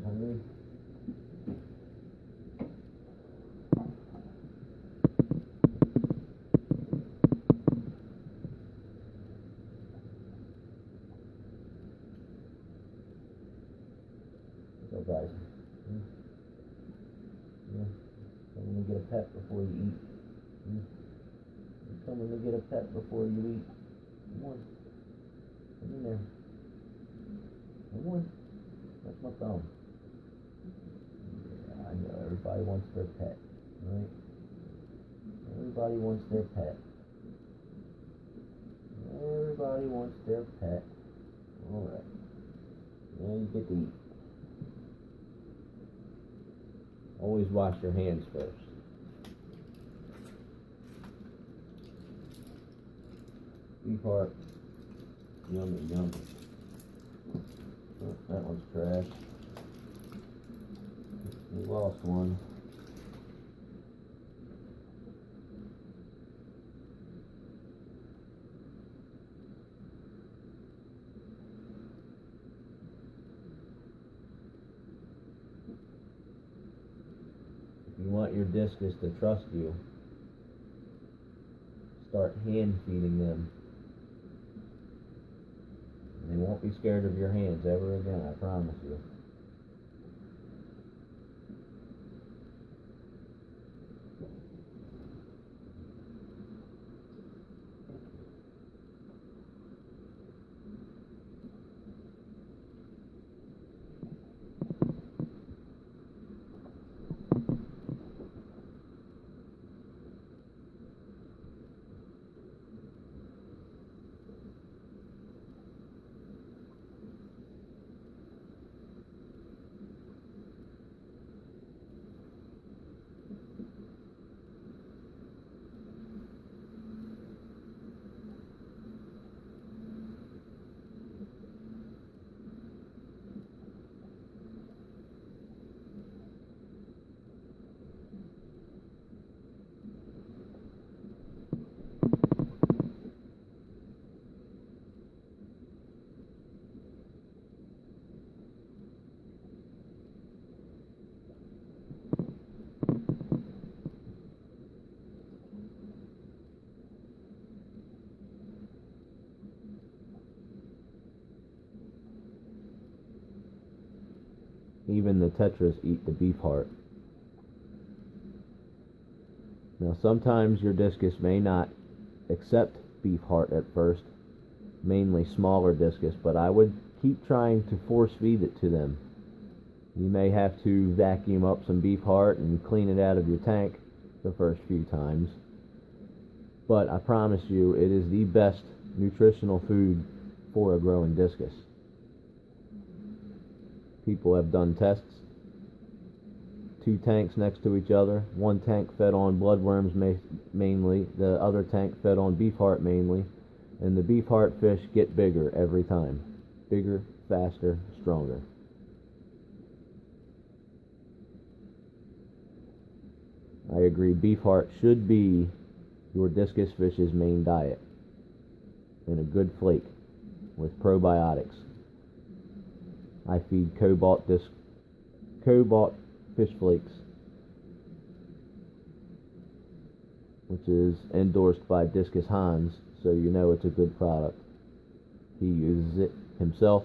hungry? So guys, yeah, coming to get a pet before you eat. You're coming to get a pet before you eat. Come on, come in there. Come on, that's my thumb. Yeah, I know everybody wants their pet, right? Everybody wants their pet. Everybody wants their pet. All right. Now you get to eat. Always wash your hands first. Beefheart. Yummy, yummy. Oh, that one's trash. We lost one. If you want your discus to trust you, start hand feeding them. They won't be scared of your hands ever again, I promise you. Even the tetras eat the beef heart. Now sometimes your discus may not accept beef heart at first, mainly smaller discus, but I would keep trying to force feed it to them. You may have to vacuum up some beef heart and clean it out of your tank the first few times, but I promise you it is the best nutritional food for a growing discus. People have done tests, 2 tanks next to each other. One tank fed on bloodworms mainly, the other tank fed on beef heart mainly, and the beef heart fish get bigger every time. Bigger, faster, stronger. I agree, beef heart should be your discus fish's main diet, and a good flake with probiotics. I feed cobalt fish flakes, which is endorsed by Discus Hans, so you know it's a good product. He uses it himself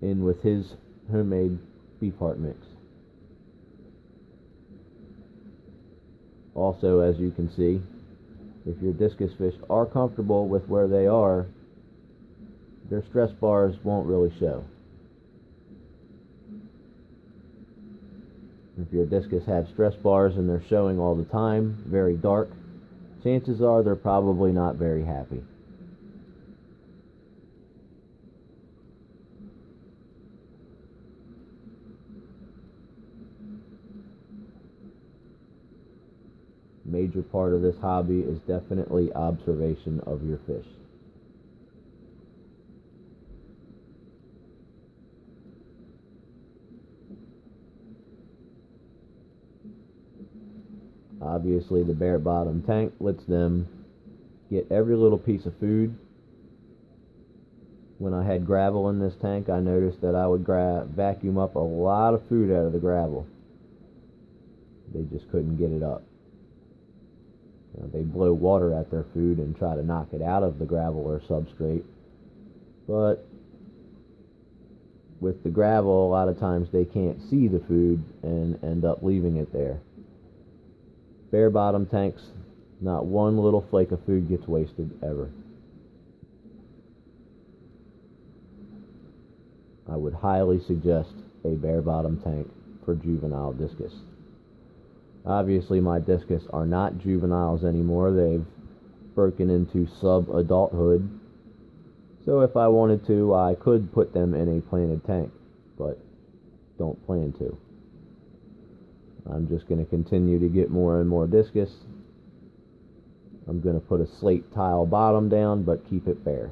in with his homemade beef heart mix. Also, as you can see, if your discus fish are comfortable with where they are, their stress bars won't really show. If your discus have stress bars and they're showing all the time, very dark, chances are they're probably not very happy. Major part of this hobby is definitely observation of your fish. Obviously, the bare bottom tank lets them get every little piece of food. When I had gravel in this tank, I noticed that I would vacuum up a lot of food out of the gravel. They just couldn't get it up. They blow water at their food and try to knock it out of the gravel or substrate. But with the gravel, a lot of times they can't see the food and end up leaving it there. Bare bottom tanks, not one little flake of food gets wasted ever. I would highly suggest a bare bottom tank for juvenile discus. Obviously, my discus are not juveniles anymore. They've broken into sub-adulthood. So if I wanted to, I could put them in a planted tank, but don't plan to. I'm just going to continue to get more and more discus. I'm going to put a slate tile bottom down, but keep it bare.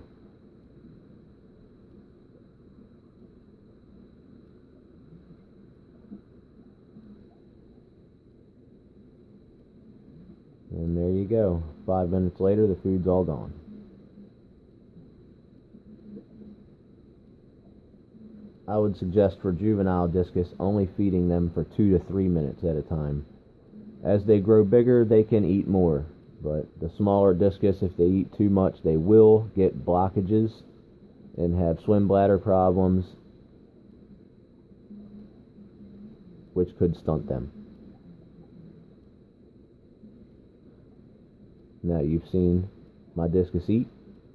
And there you go. 5 minutes later, the food's all gone. I would suggest for juvenile discus only feeding them for 2 to 3 minutes at a time. As they grow bigger, they can eat more, but the smaller discus, if they eat too much, they will get blockages and have swim bladder problems, which could stunt them. Now you've seen my discus eat.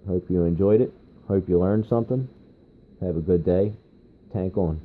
Hope you enjoyed it. Hope you learned something. Have a good day. Tank on.